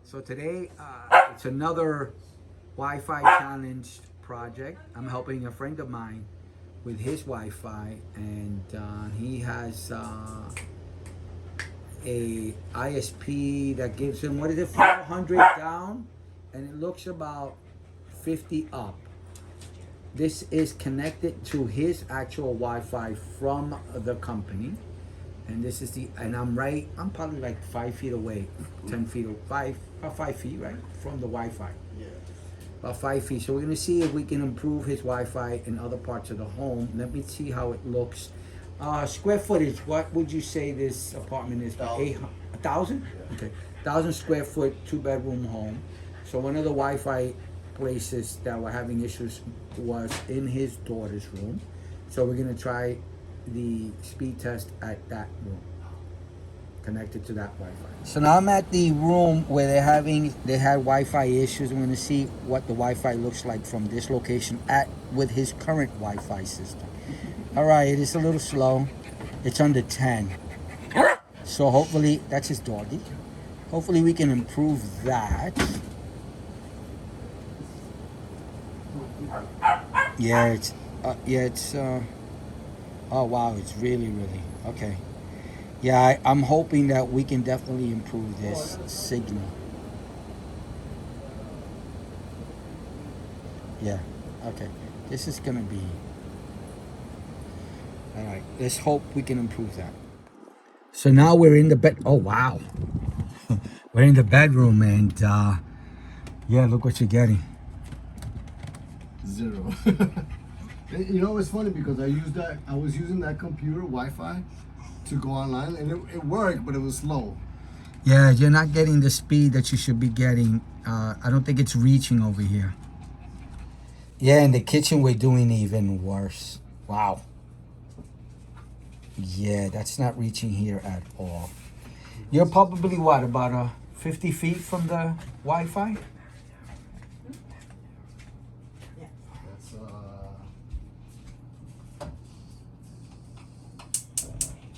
So today, it's another Wi-Fi challenge project. I'm helping a friend of mine with his Wi-Fi, and he has a ISP that gives him, what is it, 400 down, and it looks about 50 up. This is connected to his actual Wi-Fi from the company. And this is and I'm probably like 5 feet away, 10 feet, about 5 feet, right? From the Wi-Fi. Yeah. About 5 feet. So we're gonna see if we can improve his Wi-Fi in other parts of the home. Let me see how it looks. Square footage, what would you say this apartment is? 1,000? Yeah. Okay, 1,000 square foot, 2-bedroom home. So one of the Wi-Fi places that were having issues was in his daughter's room. So we're gonna try the speed test at that room, connected to that Wi-Fi. So now I'm at the room where they had Wi-Fi issues. I'm gonna see what the Wi-Fi looks like from this location with his current Wi-Fi system. All right, it is a little slow. It's under 10. So hopefully, that's his doggy. Hopefully we can improve that. Yeah, it's oh wow, it's really okay. Yeah, I'm hoping that we can definitely improve this signal. Yeah, okay. This is gonna be all right. Let's hope we can improve that. So now we're in the bed. Oh wow, we're in the bedroom, and yeah, look what you're getting. 0. You know, it's funny because I was using that computer Wi-Fi to go online, and it worked, but it was slow. Yeah, you're not getting the speed that you should be getting. I don't think it's reaching over here. Yeah, in the kitchen we're doing even worse. Wow. Yeah, that's not reaching here at all. You're probably what, about 50 feet from the Wi-Fi?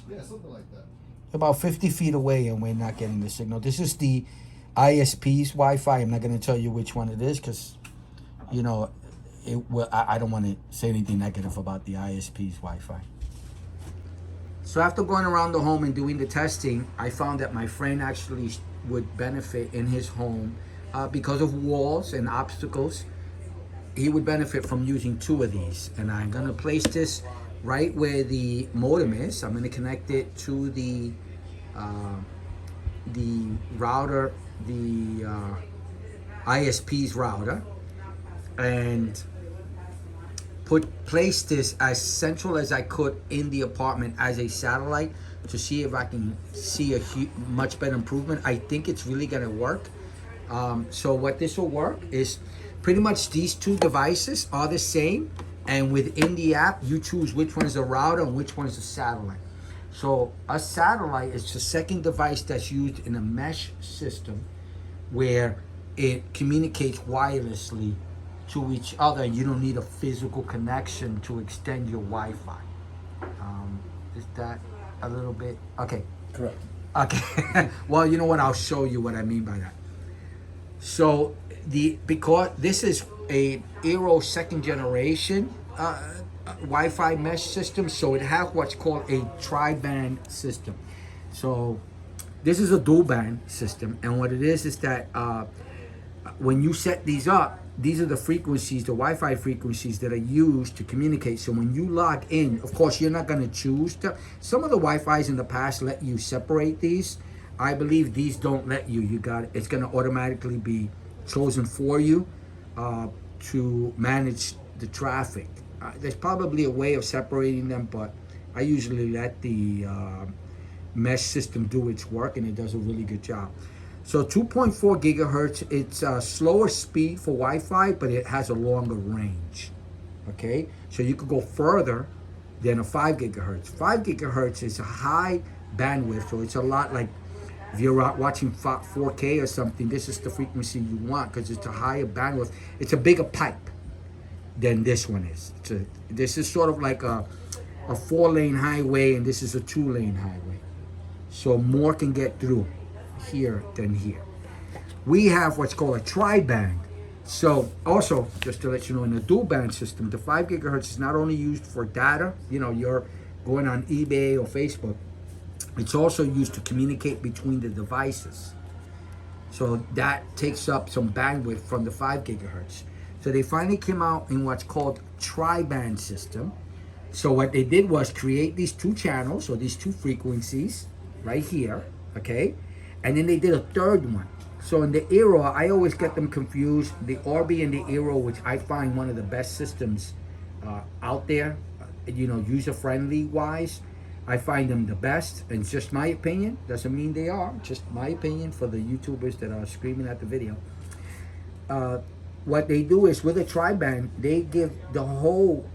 That's yeah, something like that. About 50 feet away, and we're not getting the signal. This is the ISP's Wi-Fi. I'm not going to tell you which one it is because, you know, I don't want to say anything negative about the ISP's Wi-Fi. So after going around the home and doing the testing, I found that my friend actually would benefit in his home because of walls and obstacles. He would benefit from using 2 of these. And I'm going to place this right where the modem is. I'm going to connect it to the router, the ISP's router, and place this as central as I could in the apartment as a satellite to see if I can see a much better improvement. I think it's really going to work. So what this will work is pretty much these 2 devices are the same, and within the app you choose which one is a router and which one is a satellite. So a satellite is the second device that's used in a mesh system where it communicates wirelessly to each other. You don't need a physical connection to extend your Wi-Fi. Is that a little bit okay? Correct. Okay. Well, you know what? I'll show you what I mean by that. So because this is a eero 2nd generation Wi-Fi mesh system, so it has what's called a tri-band system. So this is a dual band system, and what it is that when you set these up, these are the frequencies, the Wi-Fi frequencies that are used to communicate. So when you log in, of course, you're not going to choose some of the Wi-Fi's in the past let you separate these. I believe these don't let you. It's going to automatically be chosen for you to manage the traffic. There's probably a way of separating them, but I usually let the mesh system do its work, and it does a really good job. So 2.4 gigahertz, it's a slower speed for Wi-Fi, but it has a longer range, okay? So you could go further than a 5 gigahertz. 5 gigahertz is a high bandwidth, so it's a lot like if you're watching 4K or something, this is the frequency you want because it's a higher bandwidth. It's a bigger pipe than this one is. This is sort of like a 4-lane highway, and this is a 2-lane highway. So more can get through here than here. We have what's called a tri-band. So also, just to let you know, in the dual band system, the 5 gigahertz is not only used for data, you know, you're going on eBay or Facebook, it's also used to communicate between the devices. So that takes up some bandwidth from the 5 gigahertz. So they finally came out in what's called tri-band system. So what they did was create these 2 channels or these 2 frequencies right here, okay? And then they did a third one. So in the eero, I always get them confused. The Orbi and the eero, which I find one of the best systems out there, you know, user-friendly wise. I find them the best, and it's just my opinion. Doesn't mean they are, just my opinion for the YouTubers that are screaming at the video. What they do is with a tri-band, they give the whole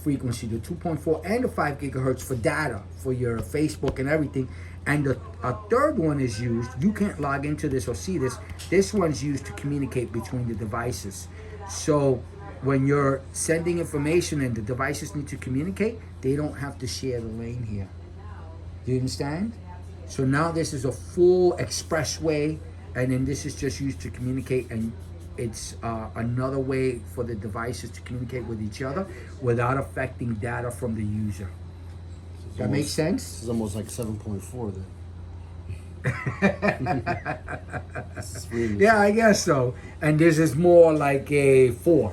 frequency, the 2.4 and the 5 gigahertz for data, for your Facebook and everything. And a third one is used, you can't log into this or see this, this one's used to communicate between the devices. So when you're sending information and the devices need to communicate, they don't have to share the lane here. Do you understand? So now this is a full expressway, and then this is just used to communicate, and it's another way for the devices to communicate with each other without affecting data from the user. That makes sense? This is almost like 7.4 then. Yeah, I guess so. And this is more like a 4,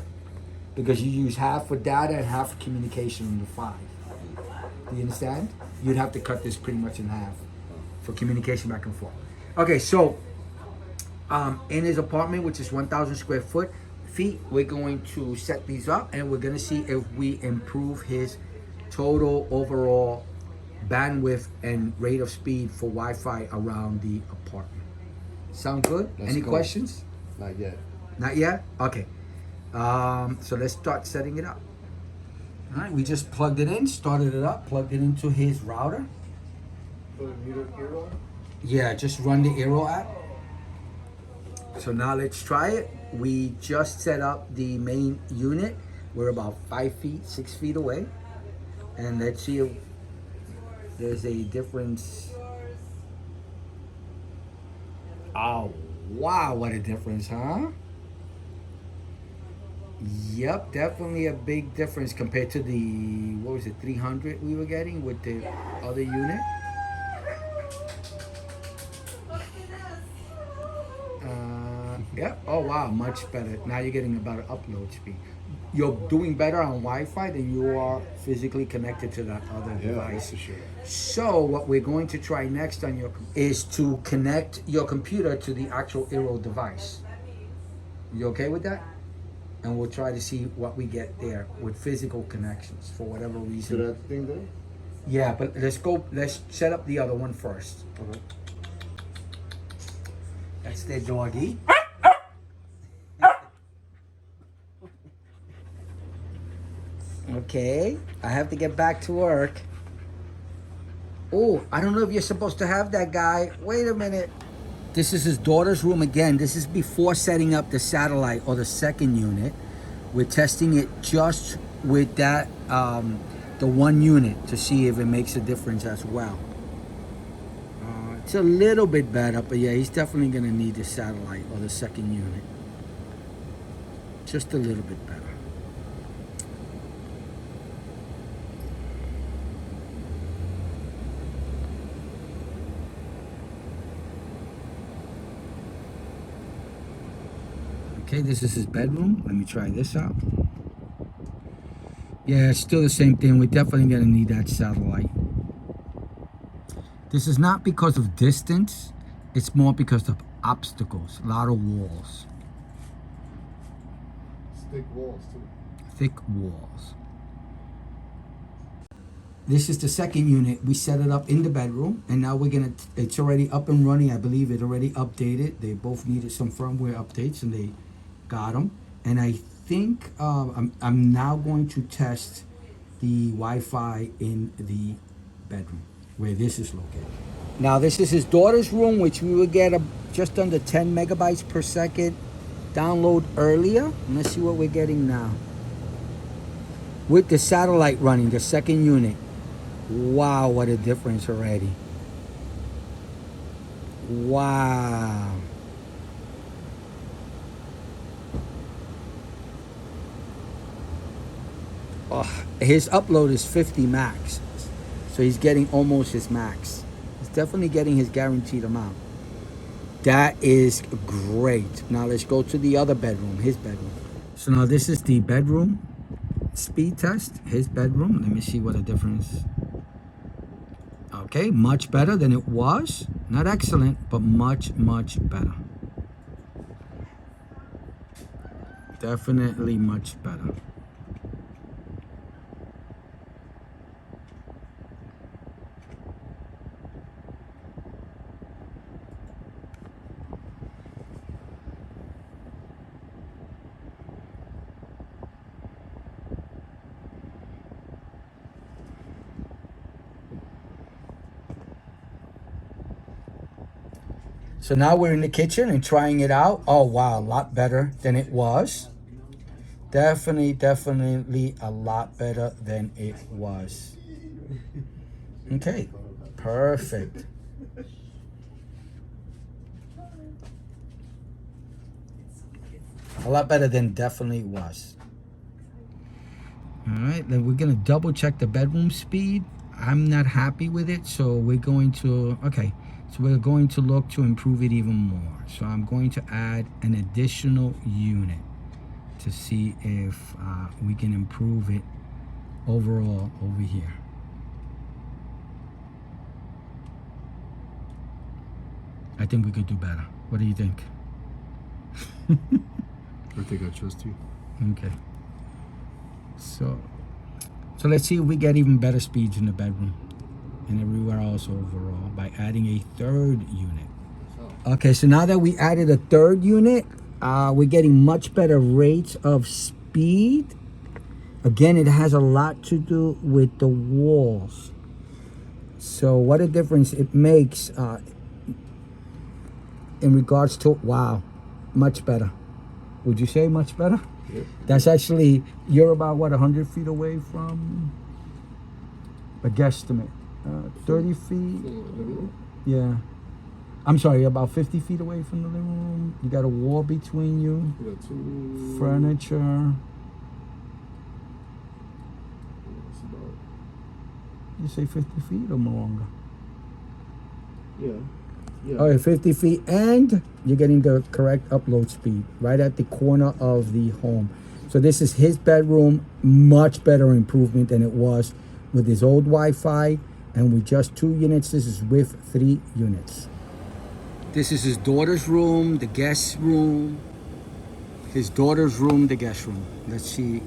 because you use half for data and half for communication on the 5. Do you understand? You'd have to cut this pretty much in half for communication back and forth. Okay, so in his apartment, which is 1,000 square feet, we're going to set these up, and we're going to see if we improve his total overall bandwidth and rate of speed for Wi-Fi around the apartment. Sound good? Any questions? Not yet. Not yet? Okay. So let's start setting it up. All right, we just plugged it in, started it up, plugged it into his router. Yeah, just run the eero app. So now let's try it. We just set up the main unit. We're about 5 feet, 6 feet away. And let's see if there's a difference. Oh, wow, what a difference, huh? Yep, definitely a big difference compared to the, what was it, 300 we were getting with the other unit. Yep, oh wow, much better. Now you're getting a better upload speed. You're doing better on Wi-Fi than you are physically connected to that other device. For sure. So what we're going to try next on your is to connect your computer to the actual eero device. You okay with that? And we'll try to see what we get there with physical connections for whatever reason. To that thing there? Yeah, but let's set up the other one first. Okay. That's their doggy. Okay, I have to get back to work. Oh, I don't know if you're supposed to have that guy. Wait a minute. This is his daughter's room again. This is before setting up the satellite or the second unit. We're testing it just with that, the one unit, to see if it makes a difference as well. It's a little bit better, but yeah, he's definitely gonna need the satellite or the second unit. Just a little bit better. Okay, this is his bedroom. Let me try this out. Yeah, it's still the same thing. We're definitely gonna need that satellite. This is not because of distance. It's more because of obstacles. A lot of walls. Thick walls too. Thick walls. This is the second unit. We set it up in the bedroom, and now we're gonna, it's already up and running. I believe it already updated. They both needed some firmware updates, and they got them. And I think I'm now going to test the Wi-Fi in the bedroom where this is located. Now this is his daughter's room, which we will get just under 10 megabytes per second download earlier. And let's see what we're getting now. With the satellite running, the second unit. Wow, what a difference already. Wow. His upload is 50 max, so he's getting almost his max. He's definitely getting his guaranteed amount. That is great. Now let's go to the other bedroom, his bedroom. So now this is the bedroom speed test, his bedroom. Let me see what a difference. Okay, much better than it was. Not excellent, but much, much better. Definitely much better. So now we're in the kitchen and trying it out. Oh, wow, a lot better than it was. Definitely a lot better than it was. Okay, perfect. A lot better than definitely was. All right, then we're gonna double check the bedroom speed. I'm not happy with it, so we're going to, okay. So we're going to look to improve it even more. So I'm going to add an additional unit to see if we can improve it overall over here. I think we could do better. What do you think? I think I trust you. Okay. So let's see if we get even better speeds in the bedroom and everywhere else overall by adding a third unit. Okay, so now that we added a third unit, we're getting much better rates of speed. Again, it has a lot to do with the walls. So what a difference it makes in regards to, wow, much better. Would you say much better? Yep. That's actually, you're about what, 100 feet away from a guesstimate. 30 feet? Yeah. I'm sorry, about 50 feet away from the living room. You got a wall between you. We got two. Furniture. It's about, You say 50 feet or more longer? yeah. Yeah. Oh, 50 feet, and you're getting the correct upload speed right at the corner of the home. So this is his bedroom, much better improvement than it was with his old Wi-Fi, and with just 2 units. This is with 3 units. This is his daughter's room, the guest room. His daughter's room, the guest room. Let's see.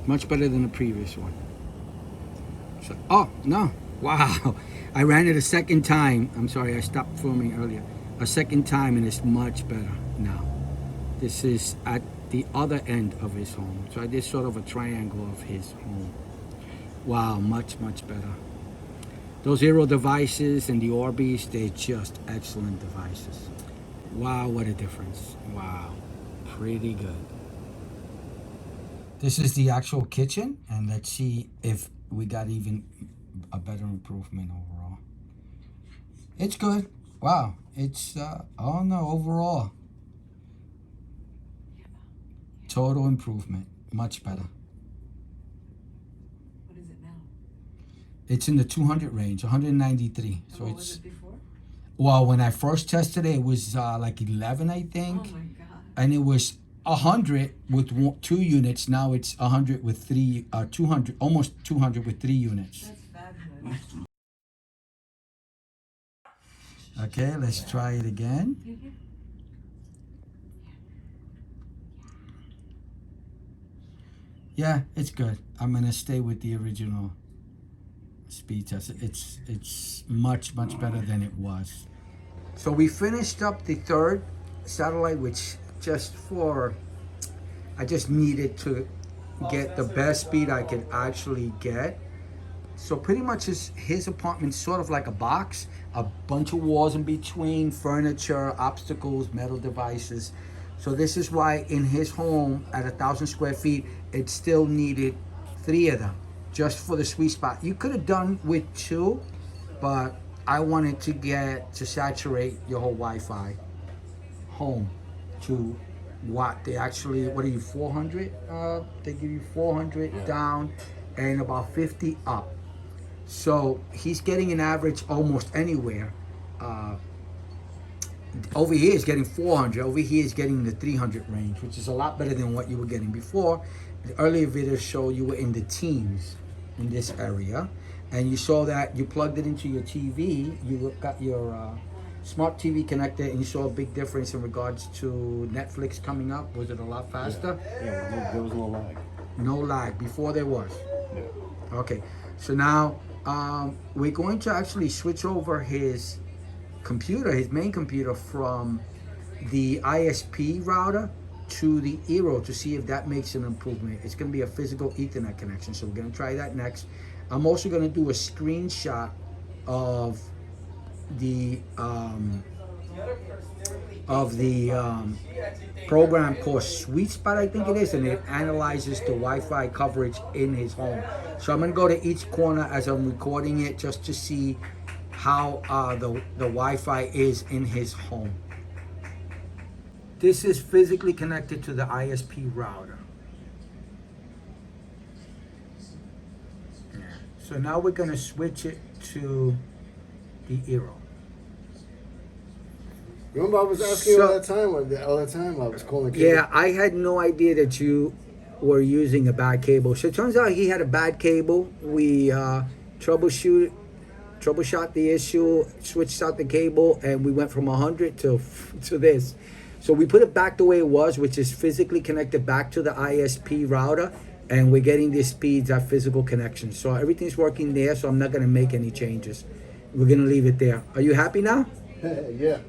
Much better than the previous one. So, oh, no. Wow. I ran it a second time. I'm sorry, I stopped filming earlier. A second time, and it's much better now. This is at the other end of his home. So I did sort of a triangle of his home. Wow, much better. Those eero devices and the Orbis, they're just excellent devices. Wow, what a difference. Wow, pretty good. This is the actual kitchen, and let's see if we got even a better improvement overall. It's good. Wow, it's, oh no, overall. Total improvement, much better. What is it now? It's in the 200 range, 193. And So what it's, was it before? well, when I first tested it, it was like 11, I think. Oh my god. And it was 100 with 2 units. Now it's 100 with 3, 200, almost 200 with 3 units. That's fabulous. Okay, let's try it again. Yeah, it's good. I'm gonna stay with the original speed test. It's much better than it was. So we finished up the third satellite, which I just needed to get the best speed I could actually get. So pretty much his apartment's sort of like a box, a bunch of walls in between, furniture, obstacles, metal devices. So this is why in his home at 1,000 square feet, it still needed 3 of them just for the sweet spot. You could have done with 2, but I wanted to get to saturate your whole Wi-Fi home to what they actually, what are you, 400? They give you 400 Yeah. down and about 50 up. So he's getting an average almost anywhere. Uh, Over here is getting 400. Over here is getting the 300 range, which is a lot better than what you were getting before. The earlier videos show you were in the teens in this area, and you saw that you plugged it into your TV. You got your smart TV connected, and you saw a big difference in regards to Netflix coming up. Was it a lot faster? Yeah, there was no lag. No lag. Before there was. Yeah. Okay, so now we're going to actually switch over his computer, his main computer, from the ISP router to the eero to see if that makes an improvement. It's going to be a physical Ethernet connection, so we're going to try that next. I'm also going to do a screenshot of the program called Sweet Spot, I think it is, and it analyzes the Wi-Fi coverage in his home. So I'm going to go to each corner as I'm recording it just to see how the Wi-Fi is in his home. This is physically connected to the ISP router. Yeah. So now we're going to switch it to the eero. Remember, I was asking you all the time. I was calling. Yeah, I had no idea that you were using a bad cable. So it turns out he had a bad cable. We troubleshot the issue, switched out the cable, and we went from 100 to this. So we put it back the way it was, which is physically connected back to the ISP router, and we're getting the speeds at physical connection. So everything's working there, so I'm not going to make any changes. We're going to leave it there. Are you happy now? Yeah.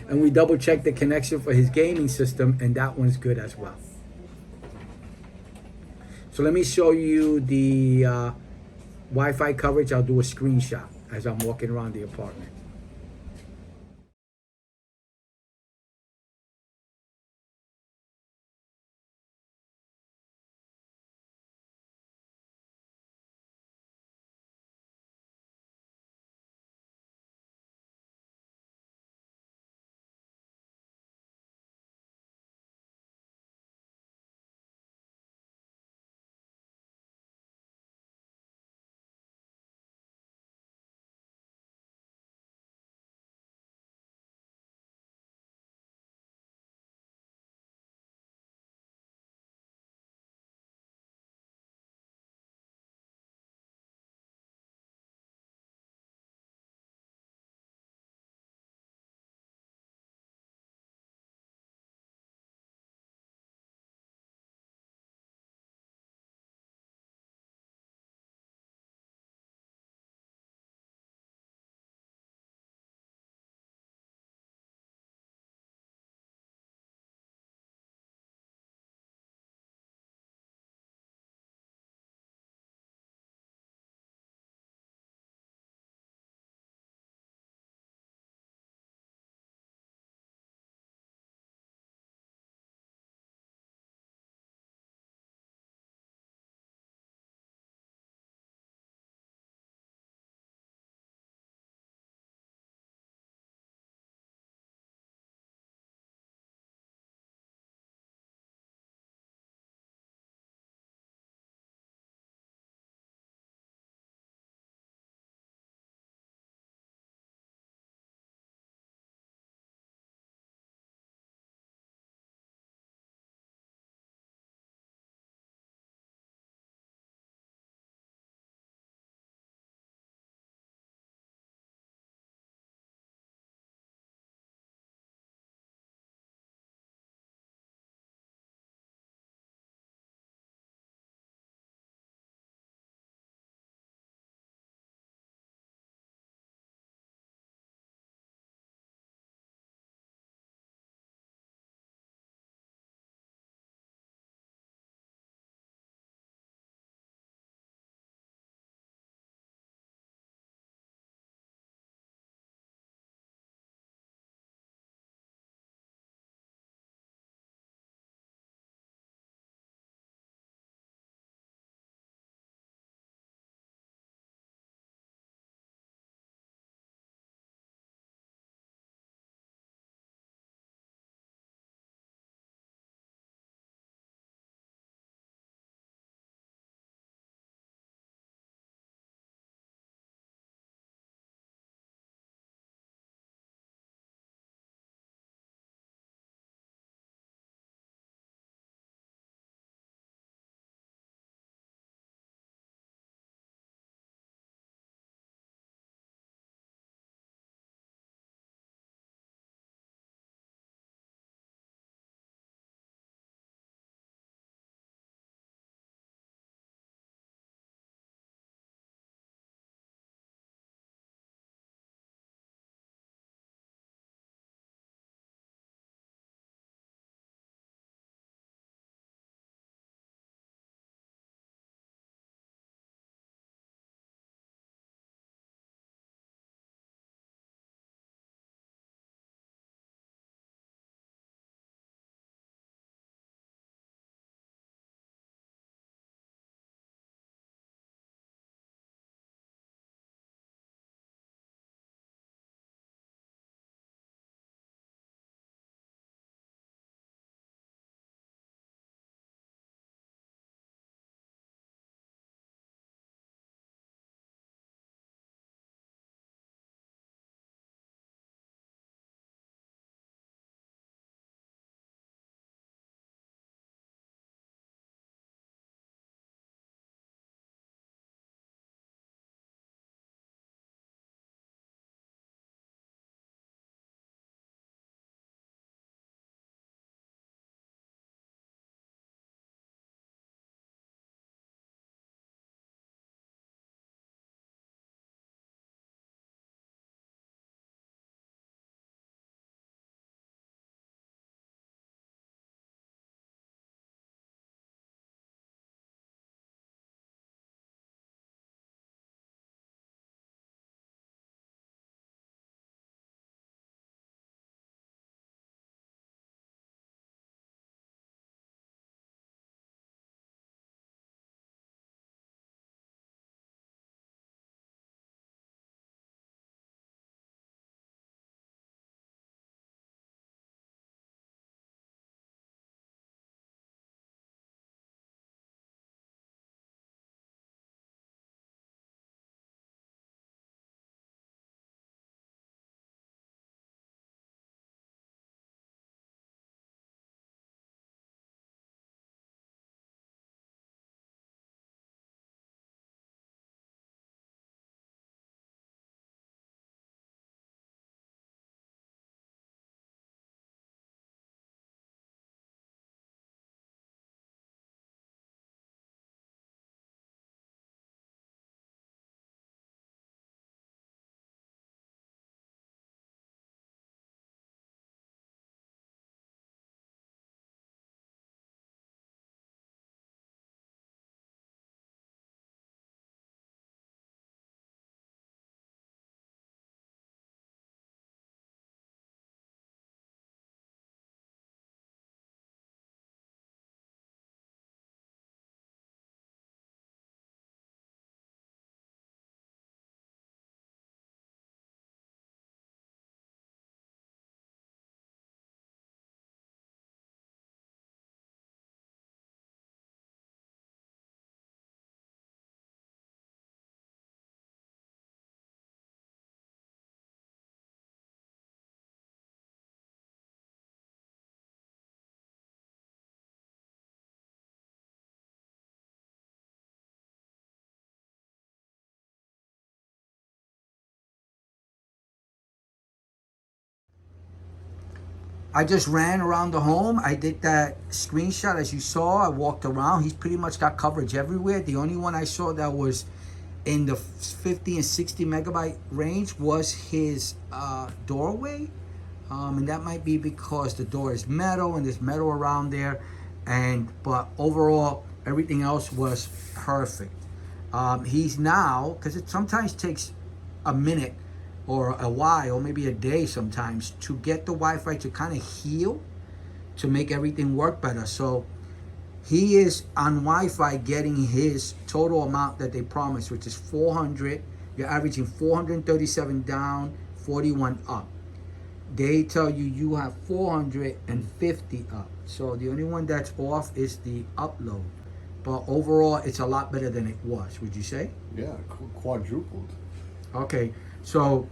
And we double checked the connection for his gaming system, and that one's good as well. So let me show you the Wi-Fi coverage. I'll do a screenshot as I'm walking around the apartment. I just ran around the home. I did that screenshot as you saw. I walked around. He's pretty much got coverage everywhere. The only one I saw that was in the 50 and 60 megabyte range was his doorway. And that might be because the door is metal and there's metal around there. But overall, everything else was perfect. He's now, because it sometimes takes a minute or a while, or maybe a day sometimes, to get the Wi-Fi to kind of heal, to make everything work better. So he is on Wi-Fi getting his total amount that they promised, which is 400. You're averaging 437 down, 41 up. They tell you you have 450 up. So the only one that's off is the upload. But overall, it's a lot better than it was, would you say? Yeah, quadrupled. Okay, so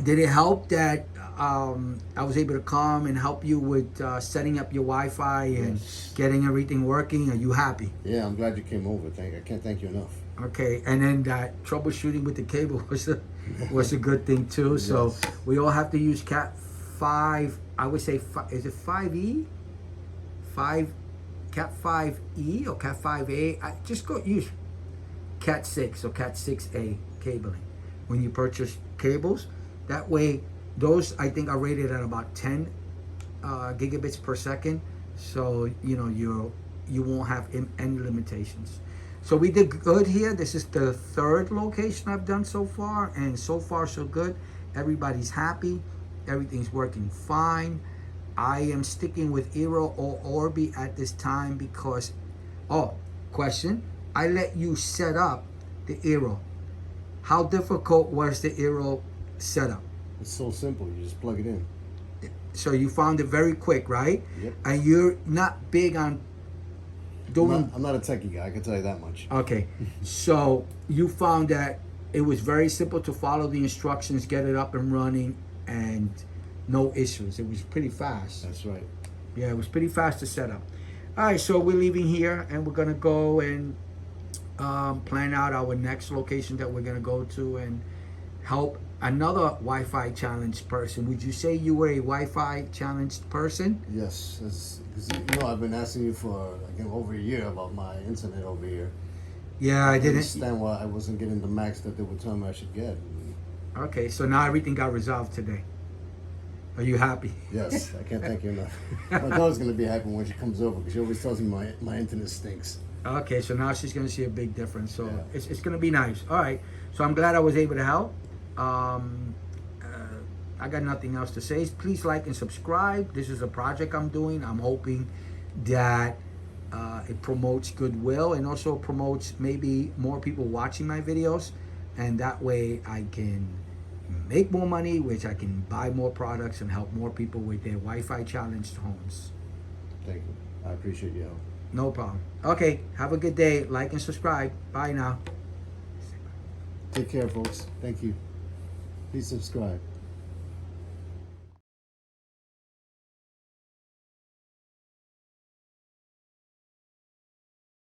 did it help that I was able to come and help you with setting up your Wi-Fi and getting everything working? Are you happy? Yeah, I'm glad you came over. I can't thank you enough. Okay, and then that troubleshooting with the cable was a good thing too. So we all have to use Cat 5. I would say, is it 5E? Cat 5E or Cat 5A? Just go use Cat 6 or Cat 6A cabling when you purchase cables. That way, those I think are rated at about 10 gigabits per second. So you won't have any limitations. So we did good here. This is the third location I've done so far, and so far so good. Everybody's happy. Everything's working fine. I am sticking with eero or Orbi at this time because, question. I let you set up the eero. How difficult was the eero setup? It's so simple. You just plug it in. So you found it very quick, right? Yep. And you're not big on doing... I'm not a techie guy, I can tell you that much. Okay. So you found that it was very simple to follow the instructions, get it up and running, and no issues. It was pretty fast. That's right. Yeah, it was pretty fast to set up. All right, so we're leaving here, and we're going to go and plan out our next location that we're going to go to and help another Wi-Fi challenged person. Would you say you were a Wi-Fi challenged person? Yes, because I've been asking you for over a year about my internet over here. Yeah, I didn't understand why I wasn't getting the max that they were telling me I should get. Okay, so now everything got resolved today. Are you happy? Yes, I can't thank you enough. My daughter's gonna be happy when she comes over because she always tells me my internet stinks. Okay, so now she's gonna see a big difference. So Yeah. it's gonna be nice. All right, so I'm glad I was able to help. I got nothing else to say. Please like and subscribe. This is a project I'm doing. I'm hoping that it promotes goodwill and also promotes maybe more people watching my videos, and that way I can make more money, which I can buy more products and help more people with their Wi-Fi challenged homes. Thank you. I appreciate your help. No problem. Okay, have a good day. Like and subscribe. Bye now. Take care, folks. Thank you. Please subscribe.